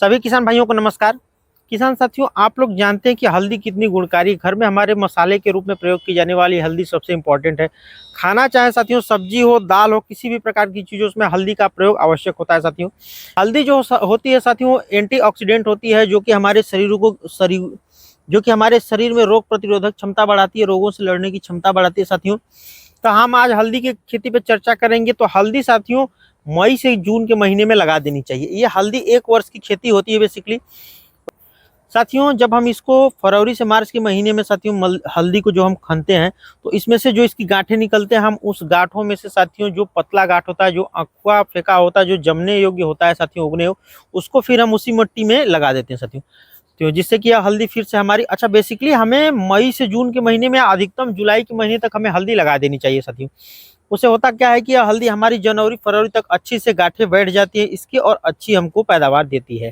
सभी किसान भाइयों को नमस्कार। किसान साथियों, आप लोग जानते हैं कि हल्दी कितनी गुणकारी, घर में हमारे मसाले के रूप में प्रयोग की जाने वाली हल्दी सबसे इम्पोर्टेंट है। खाना चाहे साथियों सब्जी हो, दाल हो, किसी भी प्रकार की चीज़ों उसमें हल्दी का प्रयोग आवश्यक होता है साथियों। हल्दी जो होती है साथियों, एंटीऑक्सीडेंट होती है, जो कि हमारे शरीर में रोग प्रतिरोधक क्षमता बढ़ाती है, रोगों से लड़ने की क्षमता बढ़ाती है साथियों। तो हम आज हल्दी की खेती पे चर्चा करेंगे। तो हल्दी साथियों मई से जून के महीने में लगा देनी चाहिए। ये हल्दी 1 वर्ष की खेती होती है बेसिकली साथियों। जब हम इसको फरवरी से मार्च के महीने में साथियों हल्दी को जो हम खनते हैं, तो इसमें से जो इसकी गांठें निकलते हैं, हम उस गांठों में से साथियों जो पतला गांठ होता है, जो अक्वा फेंका होता है, जो जमने योग्य होता है साथियों, उगने हो, उसको फिर हम उसी मिट्टी में लगा देते हैं साथियों। तो जिससे कि यह हल्दी फिर से हमारी बेसिकली हमें मई से जून के महीने में, अधिकतम जुलाई के महीने तक हमें हल्दी लगा देनी चाहिए साथियों। उससे होता क्या है कि यह हल्दी हमारी जनवरी फरवरी तक अच्छी से गांठें बैठ जाती है इसकी, और अच्छी हमको पैदावार देती है।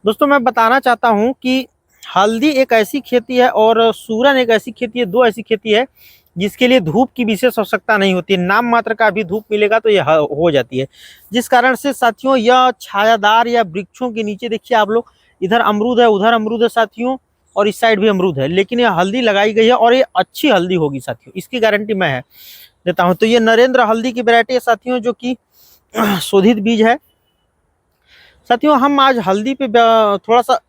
दोस्तों मैं बताना चाहता हूं कि हल्दी एक ऐसी खेती है और सूरन एक ऐसी खेती है, दो ऐसी खेती है जिसके लिए धूप की विशेष आवश्यकता नहीं होती है। नाम मात्र का भी धूप मिलेगा तो यह हो जाती है, जिस कारण से साथियों यह छायादार या वृक्षों के नीचे, देखिए आप लोग, इधर अमरूद है, उधर अमरूद है साथियों, और इस साइड भी अमरूद है, लेकिन यह हल्दी लगाई गई है और ये अच्छी हल्दी होगी साथियों, इसकी गारंटी मैं देता हूं। तो ये नरेंद्र हल्दी की वैरायटी है साथियों, जो कि शोधित बीज है साथियों। हम आज हल्दी पे थोड़ा सा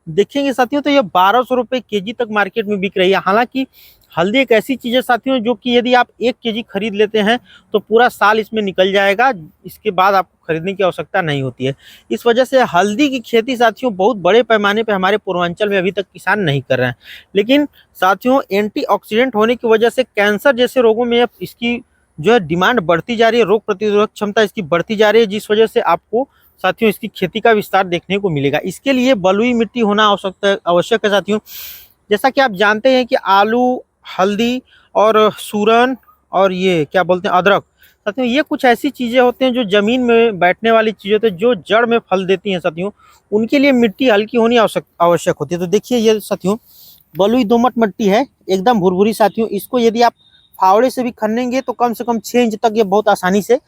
देखेंगे साथियों। तो ये 1200 रुपये केजी तक मार्केट में बिक रही है। हालांकि हल्दी एक ऐसी चीज़ है साथियों, जो कि यदि आप 1 केजी खरीद लेते हैं तो पूरा साल इसमें निकल जाएगा, इसके बाद आपको खरीदने की आवश्यकता नहीं होती है। इस वजह से हल्दी की खेती साथियों बहुत बड़े पैमाने पे हमारे पूर्वांचल में अभी तक किसान नहीं कर रहे हैं। लेकिन साथियों एंटीऑक्सीडेंट होने की वजह से कैंसर जैसे रोगों में इसकी जो है डिमांड बढ़ती जा रही है, रोग प्रतिरोधक क्षमता इसकी बढ़ती जा रही है, जिस वजह से आपको साथियों इसकी खेती का विस्तार देखने को मिलेगा। इसके लिए बलुई मिट्टी होना आवश्यक है साथियों। जैसा कि आप जानते हैं कि आलू, हल्दी और सूरन और ये क्या बोलते हैं, अदरक साथियों, ये कुछ ऐसी चीज़ें होती हैं जो जमीन में बैठने वाली चीज़ें होती हैं, जो जड़ में फल देती हैं साथियों। उनके लिए मिट्टी हल्की होनी आवश्यक होती है। तो देखिए ये साथियों बलुई दोमट मिट्टी है, एकदम भुरभुरी साथियों। इसको यदि आप फावड़े से भी खनेंगे तो कम से कम 6 इंच तक ये बहुत आसानी से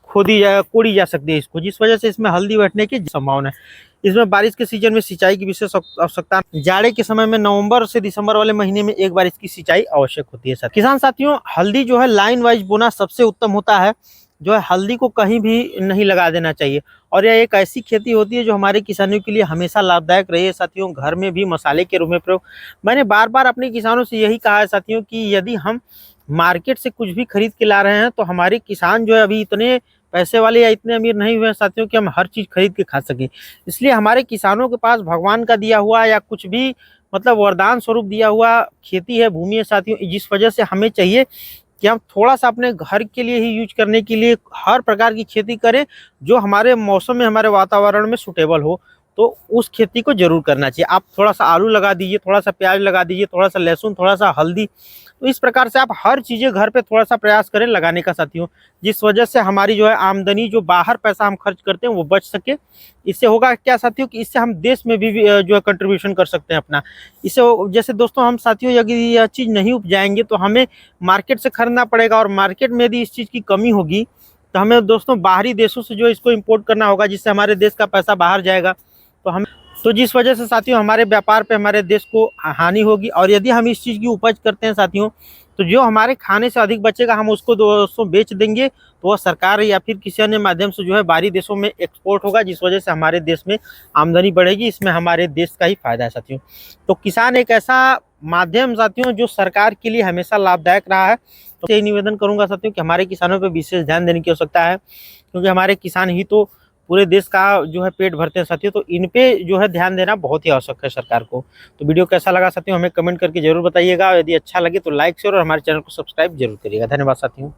कोड़ी जा सकती है इसको, जिस वजह से इसमें हल्दी बैठने की संभावना है। इसमें बारिश के सीजन में सिंचाई की विशेष आवश्यकता, जाड़े के समय में नवंबर से दिसंबर वाले महीने में एक बार इसकी सिंचाई आवश्यक होती है। किसान साथियों हल्दी जो है लाइन वाइज बोना सबसे उत्तम होता है। जो है हल्दी को कहीं भी नहीं लगा देना चाहिए, और यह एक ऐसी खेती होती है जो हमारे किसानों के लिए हमेशा लाभदायक रही है साथियों। घर में भी मसाले के रूप में प्रयोग, मैंने बार बार अपने किसानों से यही कहा है साथियों कि यदि हम मार्केट से कुछ भी खरीद के ला रहे हैं तो हमारे किसान जो है अभी इतने पैसे वाले या इतने अमीर नहीं हुए हैं साथियों कि हम हर चीज़ खरीद के खा सकें। इसलिए हमारे किसानों के पास भगवान का दिया हुआ या कुछ भी वरदान स्वरूप दिया हुआ खेती है, भूमि है साथियों, जिस वजह से हमें चाहिए कि हम थोड़ा सा अपने घर के लिए ही यूज करने के लिए हर प्रकार की खेती करें जो हमारे मौसम में, हमारे वातावरण में सूटेबल हो। तो उस खेती को जरूर करना चाहिए। आप थोड़ा सा आलू लगा दीजिए, थोड़ा सा प्याज लगा दीजिए, थोड़ा सा लहसुन, थोड़ा सा हल्दी। तो इस प्रकार से आप हर चीज़ें घर पे थोड़ा सा प्रयास करें लगाने का साथियों, जिस वजह से हमारी जो है आमदनी, जो बाहर पैसा हम खर्च करते हैं वो बच सके। इससे होगा क्या साथियों कि इससे हम देश में भी जो है कंट्रीब्यूशन कर सकते हैं अपना। इससे जैसे दोस्तों हम साथियों यदि यह चीज़ नहीं उपजाएंगे तो हमें मार्केट से खरीदना पड़ेगा, और मार्केट में यदि इस चीज़ की कमी होगी तो हमें दोस्तों बाहरी देशों से जो इसको इम्पोर्ट करना होगा, जिससे हमारे देश का पैसा बाहर जाएगा। तो जिस वजह से साथियों हमारे व्यापार पे, हमारे देश को हानि होगी। और यदि हम इस चीज़ की उपज करते हैं साथियों, तो जो हमारे खाने से अधिक बचेगा हम उसको दोस्तों बेच देंगे, तो वह सरकार या फिर किसी अन्य माध्यम से जो है बाहरी देशों में एक्सपोर्ट होगा, जिस वजह से हमारे देश में आमदनी बढ़ेगी। इसमें हमारे देश का ही फायदा है साथियों। तो किसान एक ऐसा माध्यम साथियों जो सरकार के लिए हमेशा लाभदायक रहा है। तो यही निवेदन करूँगा साथियों कि हमारे किसानों पर विशेष ध्यान देने की आवश्यकता है, क्योंकि हमारे किसान ही तो पूरे देश का जो है पेट भरते हैं साथियों। तो इन पे जो है ध्यान देना बहुत ही आवश्यक है सरकार को। तो वीडियो कैसा लगा साथियों हमें कमेंट करके जरूर बताइएगा। यदि अच्छा लगे तो लाइक शेयर और हमारे चैनल को सब्सक्राइब जरूर करिएगा। धन्यवाद साथियों।